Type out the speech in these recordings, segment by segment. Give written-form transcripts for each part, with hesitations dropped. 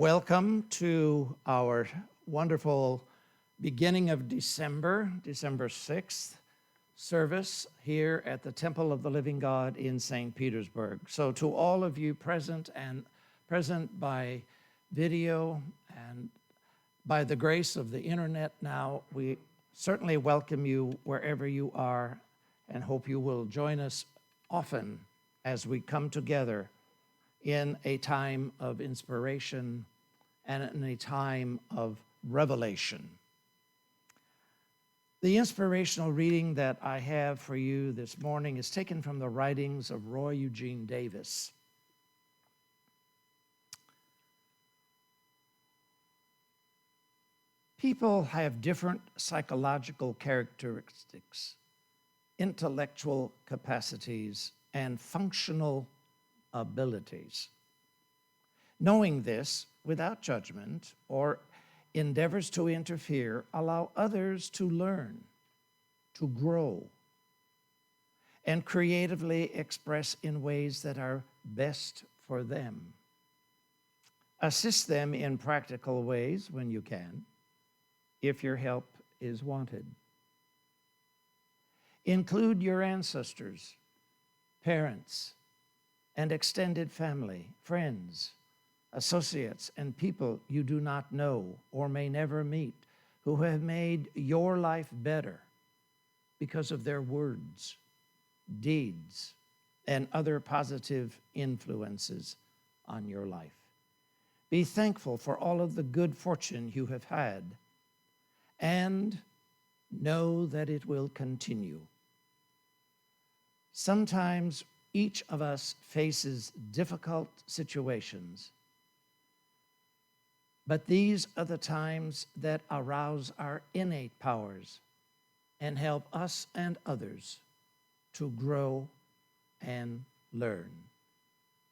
Welcome to our wonderful beginning of December 6th service here at the Temple of the Living God in St. Petersburg. So to all of you present by video and by the grace of the internet now, we certainly welcome you wherever you are and hope you will join us often as we come together in a time of inspiration and in a time of revelation. The inspirational reading that I have for you this morning is taken from the writings of Roy Eugene Davis. People have different psychological characteristics, intellectual capacities, and functional abilities. Knowing this, without judgment or endeavors to interfere, allow others to learn, to grow, and creatively express in ways that are best for them. Assist them in practical ways when you can, if your help is wanted. Include your ancestors, parents, and extended family, friends, associates, and people you do not know or may never meet who have made your life better because of their words, deeds, and other positive influences on your life. Be thankful for all of the good fortune you have had and know that it will continue. Sometimes each of us faces difficult situations, but these are the times that arouse our innate powers and help us and others to grow and learn.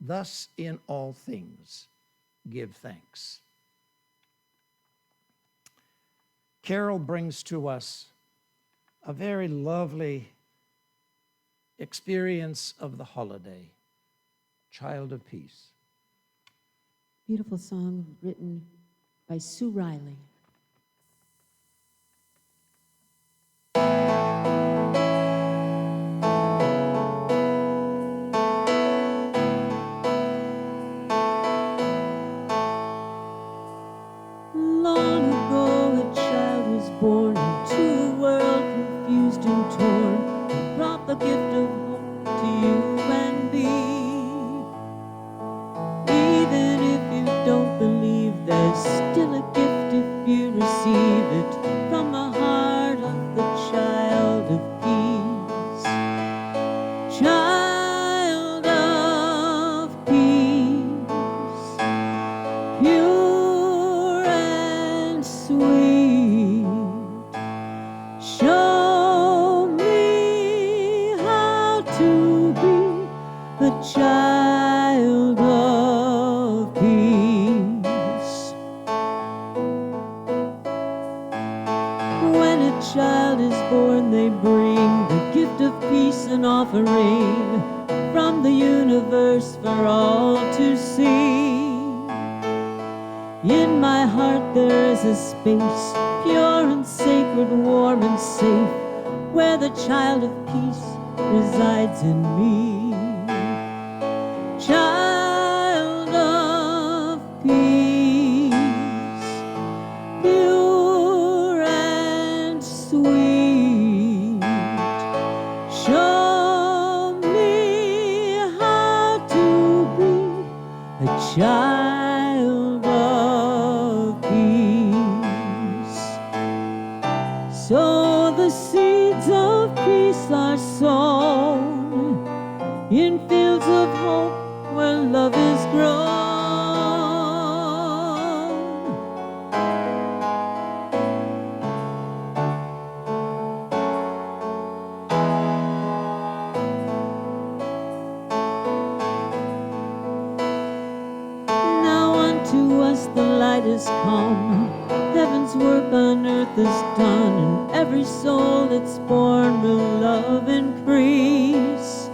Thus, in all things, give thanks. Carol brings to us a very lovely experience of the holiday, Child of Peace. Beautiful song written by Sue Riley. Long ago a child was born into a world confused and torn, and brought the gift of hope to you and me. Even if you don't believe, there's still a gift if you receive it from the heart of the child of peace. Child of peace, pure and sweet, show me how to be a child of peace. When a child is born, they bring the gift of peace, an offering from the universe for all to see. In my heart there is a space, pure and sacred, warm and safe, where the child of peace resides in me. Child of peace, pure and sweet, show me how to be a child of peace. So the seeds of peace are sown in fields of hope where love is grown. Now unto us the light has come, heaven's work on earth is done, and every soul that's born will love increase.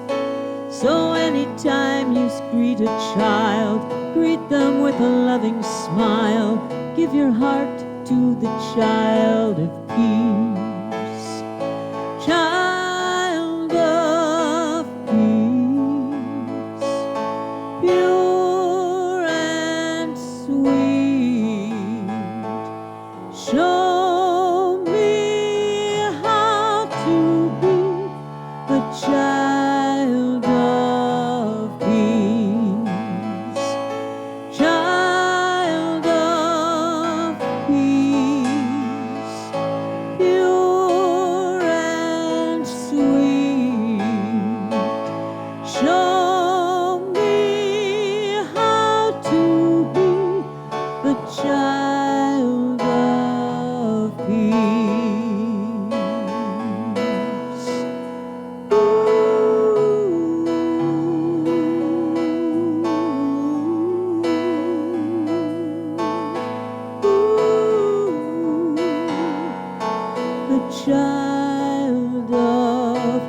So anytime you greet a child, greet them with a loving smile. smile. Give your heart to the child of peace. Child of peace, pure and sweet. Show me how to be the child of peace. Child of peace, pure and sweet. Show me how to be the child of peace. The child of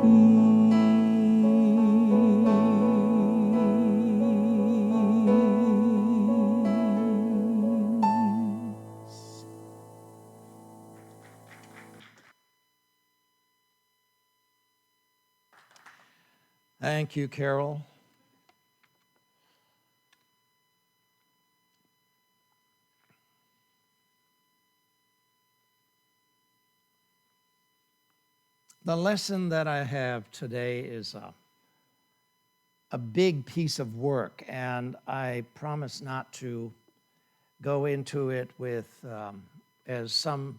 peace. Thank you, Carol. The lesson that I have today is a big piece of work, and I promise not to go into it with, as some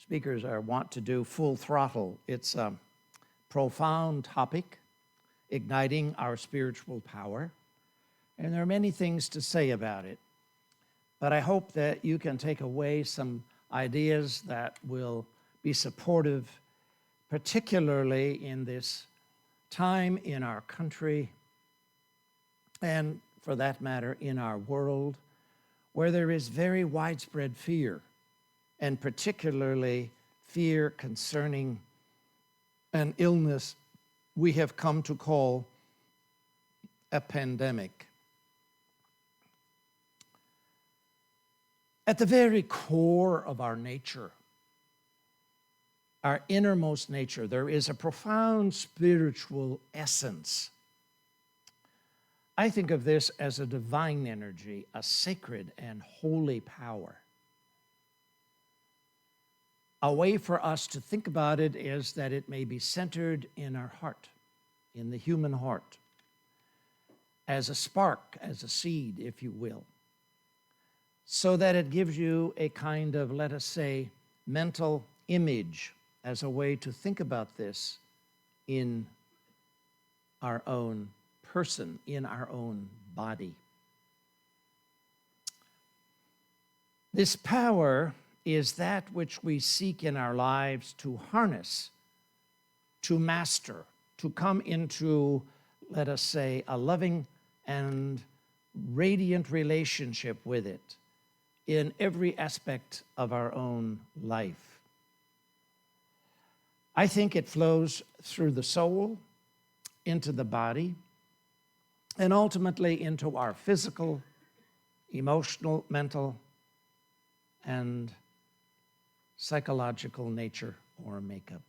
speakers are wont to do, full throttle. It's a profound topic, igniting our spiritual power, and there are many things to say about it. But I hope that you can take away some ideas that will be supportive, particularly in this time in our country, and for that matter, in our world, where there is very widespread fear, and particularly fear concerning an illness we have come to call a pandemic. At the very core of our nature, our innermost nature, there is a profound spiritual essence. I think of this as a divine energy, a sacred and holy power. A way for us to think about it is that it may be centered in our heart, in the human heart, as a spark, as a seed, if you will, so that it gives you a kind of, let us say, mental image as a way to think about this in our own person, in our own body. This power is that which we seek in our lives to harness, to master, to come into, let us say, a loving and radiant relationship with it in every aspect of our own life. I think it flows through the soul, into the body, and ultimately into our physical, emotional, mental, and psychological nature or makeup.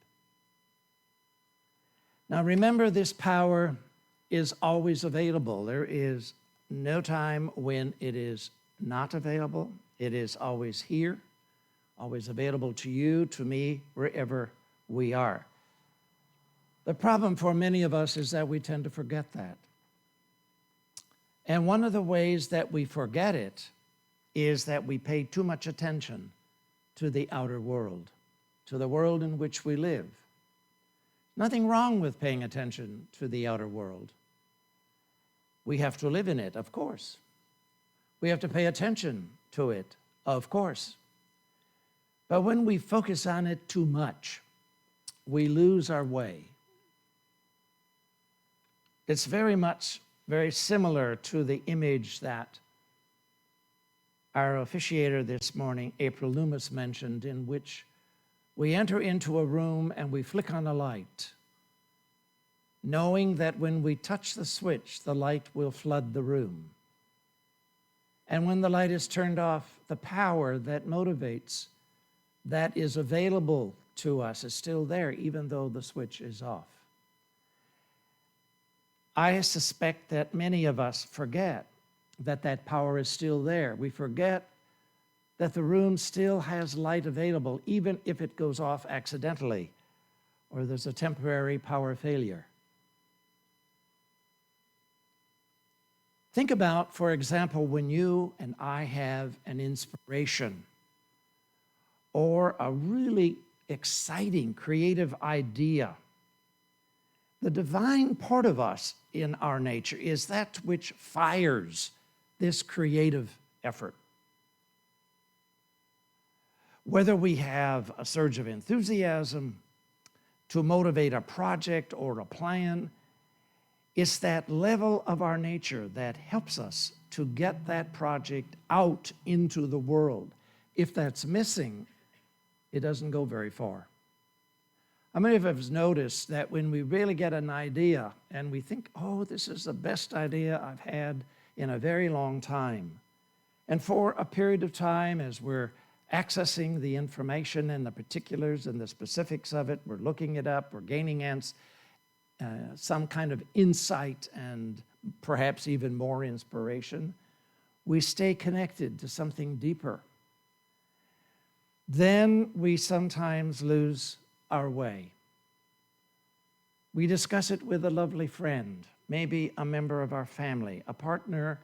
Now remember, this power is always available. There is no time when it is not available. It is always here, always available to you, to me, wherever we are. The problem for many of us is that we tend to forget that. And one of the ways that we forget it is that we pay too much attention to the outer world, to the world in which we live. Nothing wrong with paying attention to the outer world. We have to live in it, of course. We have to pay attention to it, of course. But when we focus on it too much, we lose our way. It's very similar to the image that our officiator this morning, April Loomis, mentioned, in which we enter into a room and we flick on a light, knowing that when we touch the switch, the light will flood the room. And when the light is turned off, the power that motivates, that is available to us, is still there, even though the switch is off. I suspect that many of us forget that that power is still there. We forget that the room still has light available, even if it goes off accidentally or there's a temporary power failure. Think about, for example, when you and I have an inspiration or a really exciting creative idea. The divine part of us in our nature is that which fires this creative effort. Whether we have a surge of enthusiasm to motivate a project or a plan, it's that level of our nature that helps us to get that project out into the world. If that's missing, it doesn't go very far. How many of us have noticed that when we really get an idea and we think, oh, this is the best idea I've had in a very long time, and for a period of time as we're accessing the information and the particulars and the specifics of it, we're looking it up, we're gaining some kind of insight and perhaps even more inspiration, we stay connected to something deeper. Then we sometimes lose our way. We discuss it with a lovely friend, maybe a member of our family, a partner,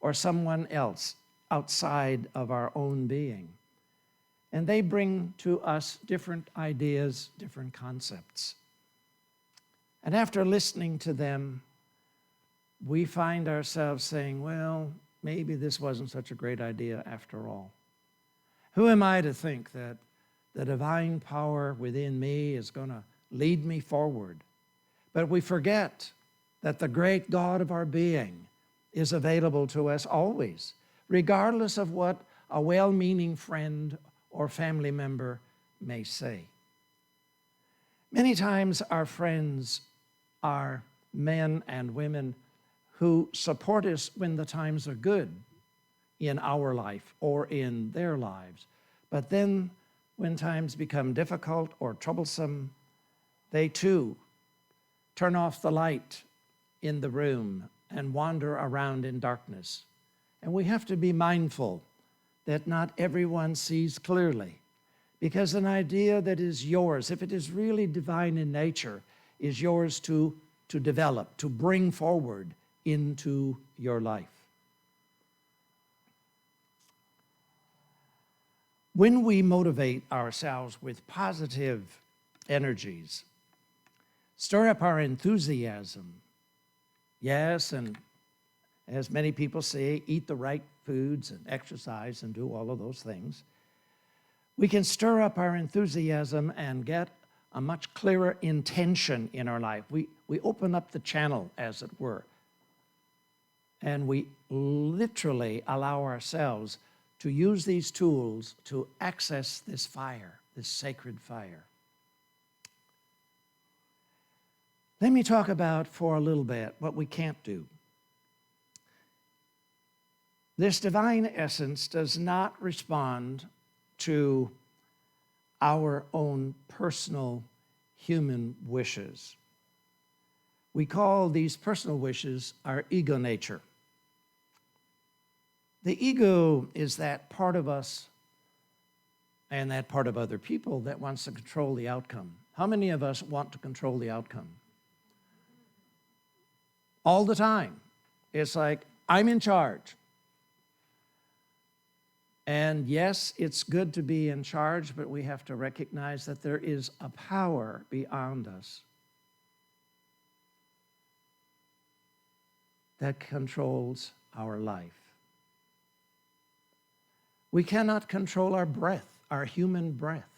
or someone else outside of our own being. And they bring to us different ideas, different concepts. And after listening to them, we find ourselves saying, well, maybe this wasn't such a great idea after all. Who am I to think that the divine power within me is going to lead me forward? But we forget that the great God of our being is available to us always, regardless of what a well-meaning friend or family member may say. Many times our friends are men and women who support us when the times are good in our life or in their lives. But then when times become difficult or troublesome, they too turn off the light in the room and wander around in darkness. And we have to be mindful that not everyone sees clearly, because an idea that is yours, if it is really divine in nature, is yours to develop, to bring forward into your life. When we motivate ourselves with positive energies, stir up our enthusiasm, yes, and as many people say, eat the right foods and exercise and do all of those things, we can stir up our enthusiasm and get a much clearer intention in our life. We open up the channel, as it were, and we literally allow ourselves to use these tools to access this fire, this sacred fire. Let me talk about for a little bit what we can't do. This divine essence does not respond to our own personal human wishes. We call these personal wishes our ego nature. The ego is that part of us and that part of other people that wants to control the outcome. How many of us want to control the outcome? All the time. It's like, I'm in charge. And yes, it's good to be in charge, but we have to recognize that there is a power beyond us that controls our life. We cannot control our breath, our human breath.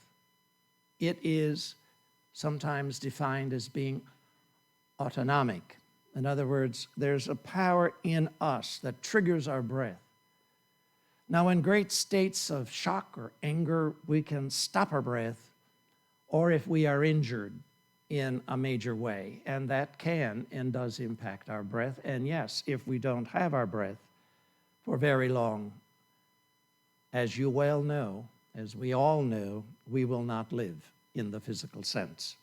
It is sometimes defined as being autonomic. In other words, there's a power in us that triggers our breath. Now, in great states of shock or anger, we can stop our breath, or if we are injured in a major way, and that can and does impact our breath. And yes, if we don't have our breath for very long. As you well know, as we all know, we will not live in the physical sense.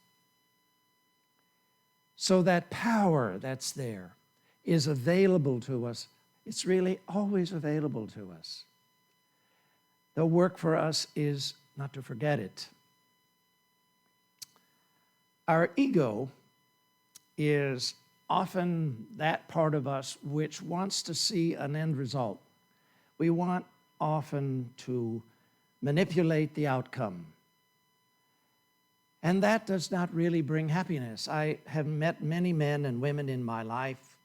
So that power that's there is available to us. It's really always available to us. The work for us is not to forget it. Our ego is often that part of us which wants to see an end result. We want often to manipulate the outcome. And that does not really bring happiness. I have met many men and women in my life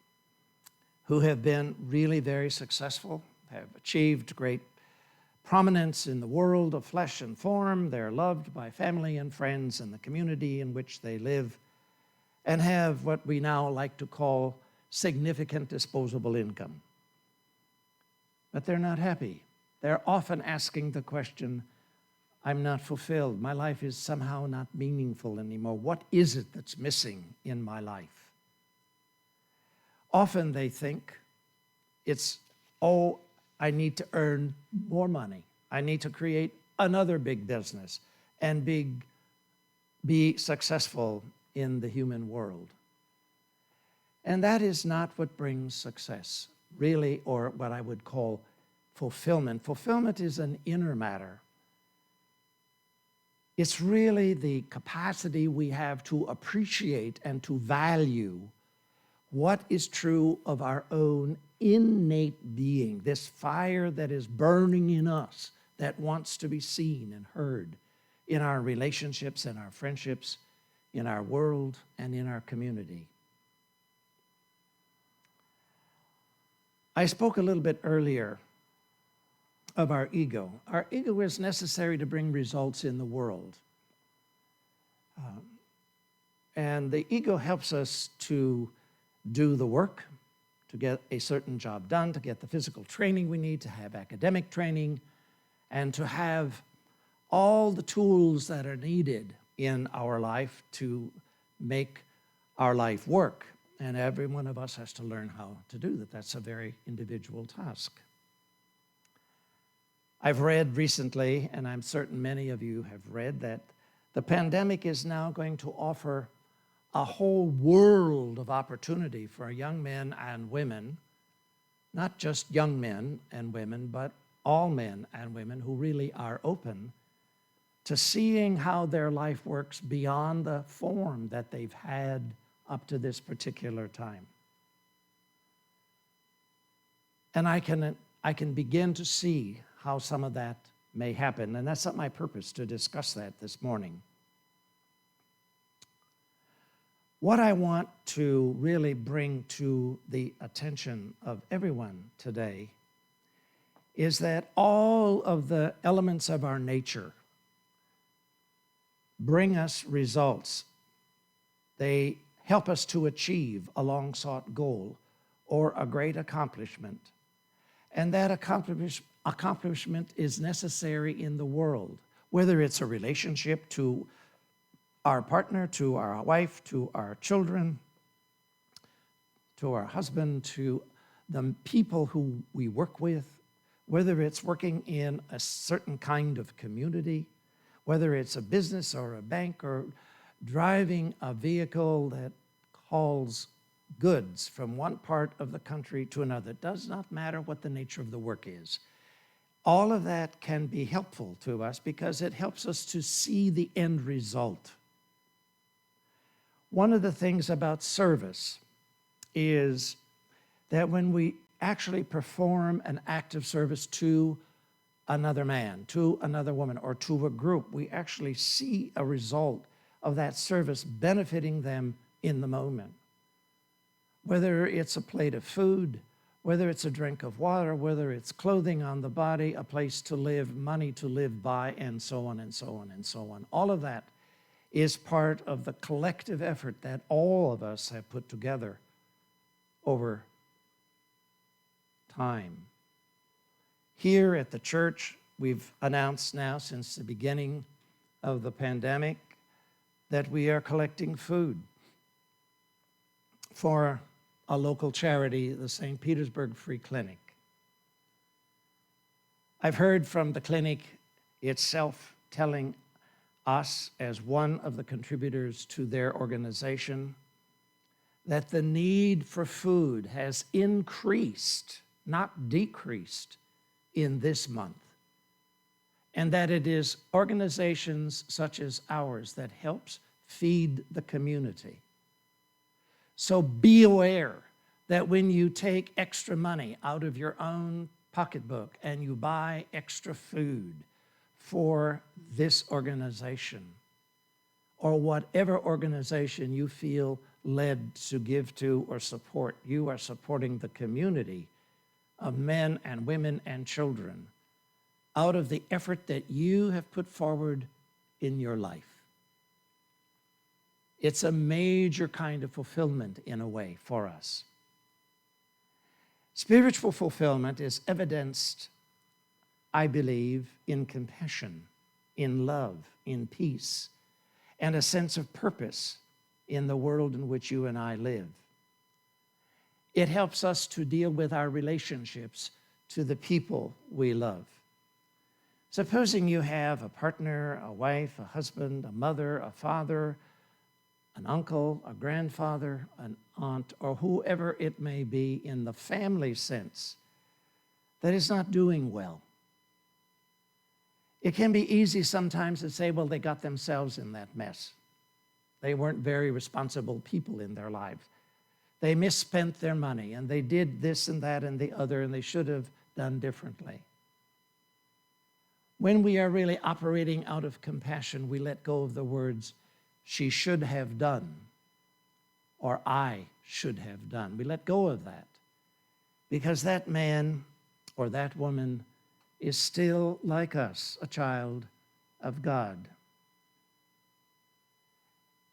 who have been really very successful, have achieved great prominence in the world of flesh and form. They're loved by family and friends and the community in which they live, and have what we now like to call significant disposable income. But they're not happy. They're often asking the question, I'm not fulfilled. My life is somehow not meaningful anymore. What is it that's missing in my life? Often they think it's, oh, I need to earn more money. I need to create another big business and be successful in the human world. And that is not what brings success, really, or what I would call fulfillment. Fulfillment is an inner matter. It's really the capacity we have to appreciate and to value what is true of our own innate being, this fire that is burning in us that wants to be seen and heard in our relationships and our friendships, in our world and in our community. I spoke a little bit earlier of our ego. Our ego is necessary to bring results in the world. And the ego helps us to do the work, to get a certain job done, to get the physical training we need, to have academic training, and to have all the tools that are needed in our life to make our life work. And every one of us has to learn how to do that. That's a very individual task. I've read recently, and I'm certain many of you have read, that the pandemic is now going to offer a whole world of opportunity for young men and women, not just young men and women, but all men and women who really are open to seeing how their life works beyond the form that they've had up to this particular time. And I can begin to see how some of that may happen, and that's not my purpose to discuss that this morning. What I want to really bring to the attention of everyone today is that all of the elements of our nature bring us results. They help us to achieve a long-sought goal or a great accomplishment. And that accomplishment is necessary in the world, whether it's a relationship to our partner, to our wife, to our children, to our husband, to the people who we work with, whether it's working in a certain kind of community, whether it's a business or a bank or driving a vehicle that hauls goods from one part of the country to another. It does not matter what the nature of the work is. All of that can be helpful to us because it helps us to see the end result. One of the things about service is that when we actually perform an act of service to another man, to another woman, or to a group, we actually see a result of that service benefiting them in the moment. Whether it's a plate of food, whether it's a drink of water, whether it's clothing on the body, a place to live, money to live by, and so on and so on and so on. All of that is part of the collective effort that all of us have put together over time. Here at the church, we've announced now since the beginning of the pandemic that we are collecting food for a local charity, the St. Petersburg Free Clinic. I've heard from the clinic itself telling us, as one of the contributors to their organization, that the need for food has increased, not decreased, in this month. And that it is organizations such as ours that helps feed the community. So be aware that when you take extra money out of your own pocketbook and you buy extra food for this organization, or whatever organization you feel led to give to or support, you are supporting the community of men and women and children out of the effort that you have put forward in your life. It's a major kind of fulfillment in a way for us. Spiritual fulfillment is evidenced, I believe, in compassion, in love, in peace, and a sense of purpose in the world in which you and I live. It helps us to deal with our relationships to the people we love. Supposing you have a partner, a wife, a husband, a mother, a father, an uncle, a grandfather, an aunt, or whoever it may be in the family sense that is not doing well. It can be easy sometimes to say, well, they got themselves in that mess. They weren't very responsible people in their lives. They misspent their money, and they did this and that and the other, and they should have done differently. When we are really operating out of compassion, we let go of the words, she should have done, or I should have done. We let go of that because that man or that woman is still, like us, a child of God.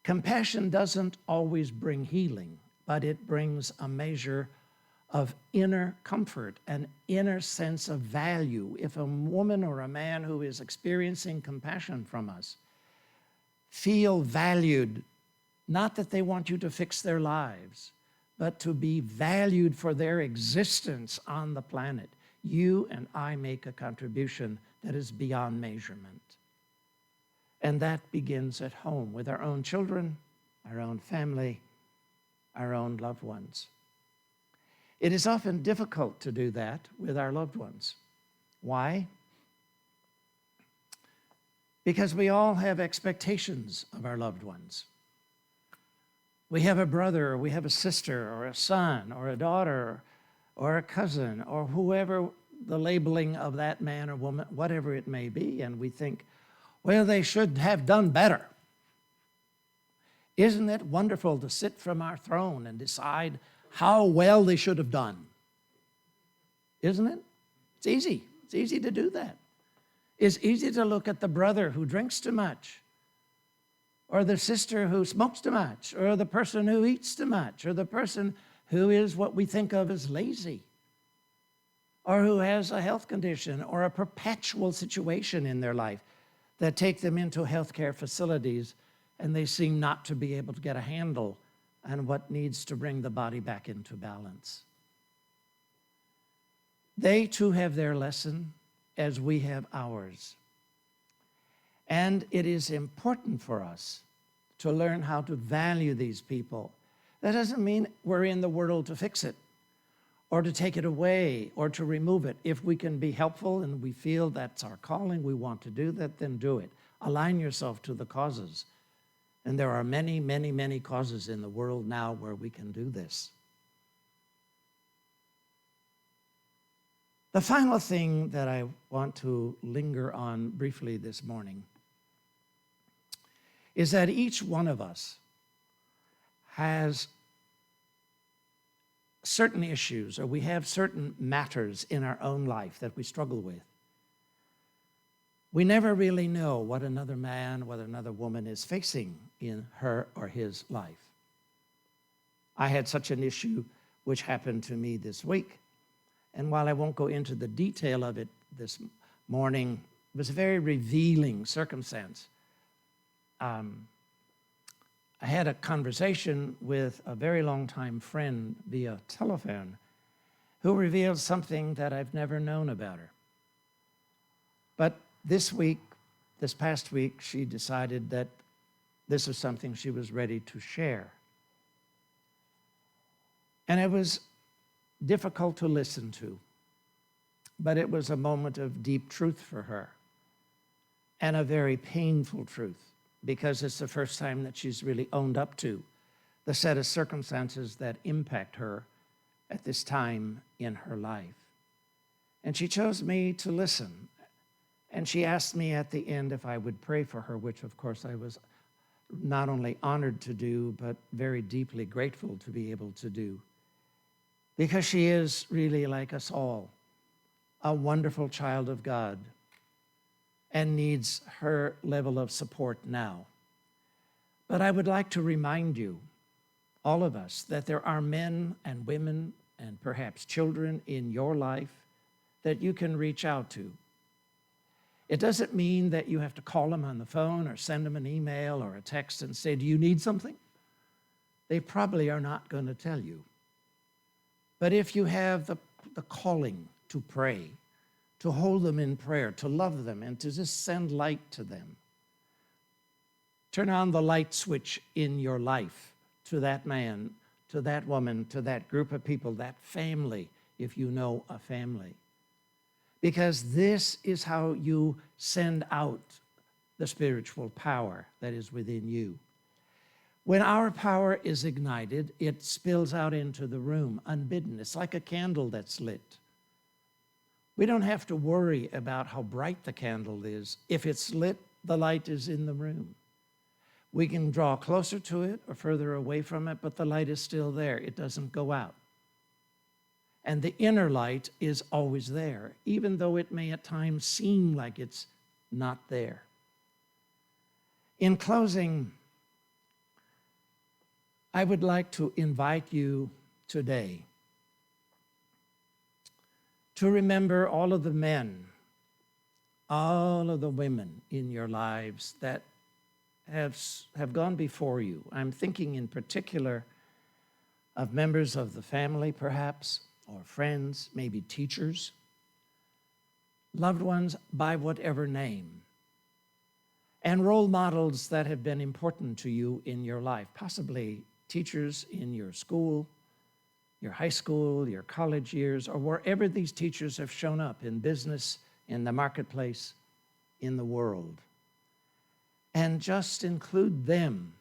Compassion doesn't always bring healing, but it brings a measure of inner comfort, an inner sense of value. If a woman or a man who is experiencing compassion from us feel valued, not that they want you to fix their lives, but to be valued for their existence on the planet, you and I make a contribution that is beyond measurement. And that begins at home with our own children, our own family, our own loved ones. It is often difficult to do that with our loved ones. Why? Because we all have expectations of our loved ones. We have a brother, or we have a sister, or a son, or a daughter, or a cousin, or whoever the labeling of that man or woman, whatever it may be, and we think, well, they should have done better. Isn't it wonderful to sit from our throne and decide how well they should have done? Isn't it? It's easy. It's easy to do that. It's easy to look at the brother who drinks too much, or the sister who smokes too much, or the person who eats too much, or the person who is what we think of as lazy, or who has a health condition or a perpetual situation in their life that take them into healthcare facilities and they seem not to be able to get a handle on what needs to bring the body back into balance. They too have their lesson as we have ours. And it is important for us to learn how to value these people. That doesn't mean we're in the world to fix it or to take it away or to remove it. If we can be helpful and we feel that's our calling, we want to do that, then do it. Align yourself to the causes. And there are many, many, many causes in the world now where we can do this. The final thing that I want to linger on briefly this morning is that each one of us has certain issues, or we have certain matters in our own life that we struggle with. We never really know what another man, what another woman is facing in her or his life. I had such an issue which happened to me this week. And while I won't go into the detail of it this morning, it was a very revealing circumstance. I had a conversation with a very long-time friend via telephone who revealed something that I've never known about her. But this past week, she decided that this is something she was ready to share. And it was difficult to listen to, but it was a moment of deep truth for her, and a very painful truth, because it's the first time that she's really owned up to the set of circumstances that impact her at this time in her life. And she chose me to listen. And she asked me at the end if I would pray for her, which of course I was not only honored to do, but very deeply grateful to be able to do. Because she is really like us all, a wonderful child of God, and needs her level of support now. But I would like to remind you, all of us, that there are men and women and perhaps children in your life that you can reach out to. It doesn't mean that you have to call them on the phone or send them an email or a text and say, do you need something? They probably are not going to tell you. But if you have the calling to pray, to hold them in prayer, to love them, and to just send light to them, turn on the light switch in your life to that man, to that woman, to that group of people, that family, if you know a family. Because this is how you send out the spiritual power that is within you. When our power is ignited, it spills out into the room unbidden. It's like a candle that's lit. We don't have to worry about how bright the candle is. If it's lit, the light is in the room. We can draw closer to it or further away from it, but the light is still there. It doesn't go out. And the inner light is always there, even though it may at times seem like it's not there. In closing, I would like to invite you today to remember all of the men, all of the women in your lives that have gone before you. I'm thinking in particular of members of the family, perhaps, or friends, maybe teachers, loved ones by whatever name, and role models that have been important to you in your life, possibly teachers in your school, your high school, your college years, or wherever these teachers have shown up in business, in the marketplace, in the world. And just include them,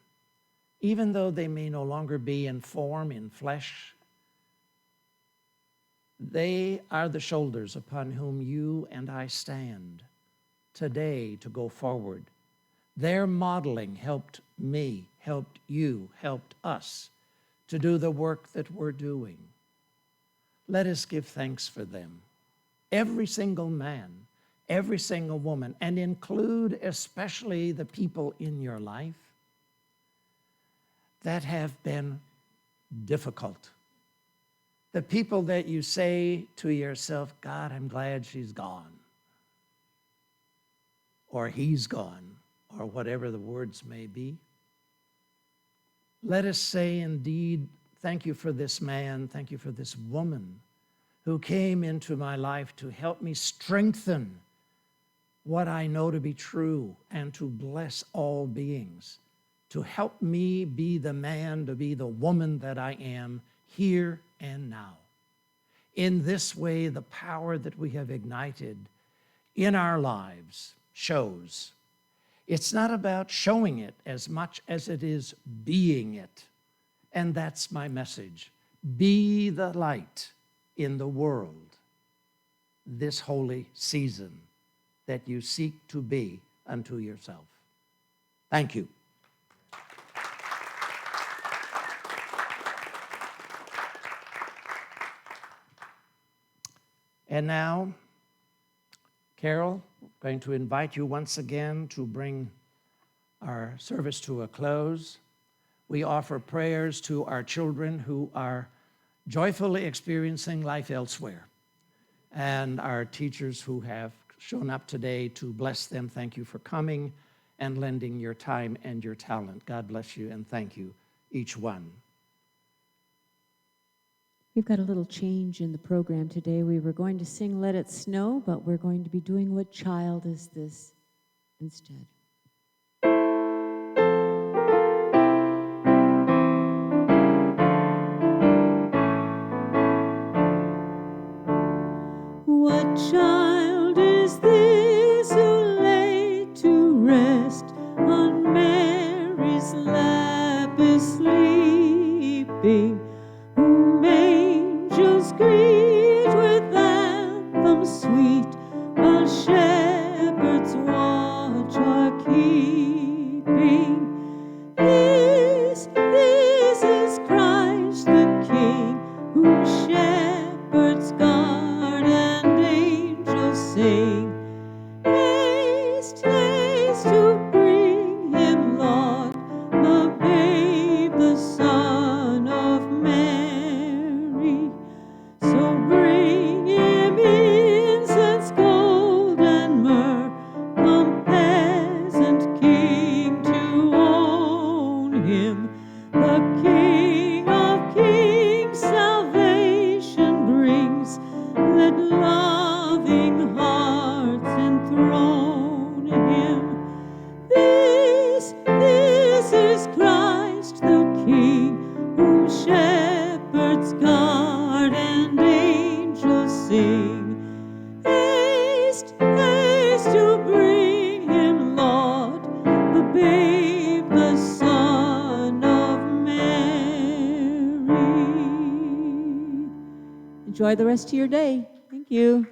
even though they may no longer be in form, in flesh. They are the shoulders upon whom you and I stand today to go forward. Their modeling helped me, helped you, helped us to do the work that we're doing. Let us give thanks for them. Every single man, every single woman, and include especially the people in your life that have been difficult. The people that you say to yourself, God, I'm glad she's gone, or he's gone, or whatever the words may be. Let us say, indeed, thank you for this man, thank you for this woman who came into my life to help me strengthen what I know to be true and to bless all beings, to help me be the man, to be the woman that I am here and now. In this way, the power that we have ignited in our lives shows. It's not about showing it as much as it is being it. And that's my message. Be the light in the world this holy season that you seek to be unto yourself. Thank you. And now, Carol, I'm going to invite you once again to bring our service to a close. We offer prayers to our children who are joyfully experiencing life elsewhere, and our teachers who have shown up today to bless them. Thank you for coming and lending your time and your talent. God bless you, and thank you, each one. We've got a little change in the program today. We were going to sing Let It Snow, but we're going to be doing What Child Is This instead. What child is this who lay to rest on Mary's lap is sleeping, whom angels greet with anthems sweet, while shepherds watch are keeping? This is Christ the King, whom shepherds guard and angels sing. Haste, haste to bring him, Lord, the babe, the Son of Mary. So bring him incense, gold, and myrrh, come peasant king to own him. The King of kings salvation brings, let loving hearts enthrone him. This is Christ the King, whom shepherds guard and angels sing. Haste, haste to bring him, Lord, the babe, the Son of Mary. Enjoy the rest of your day. Thank you.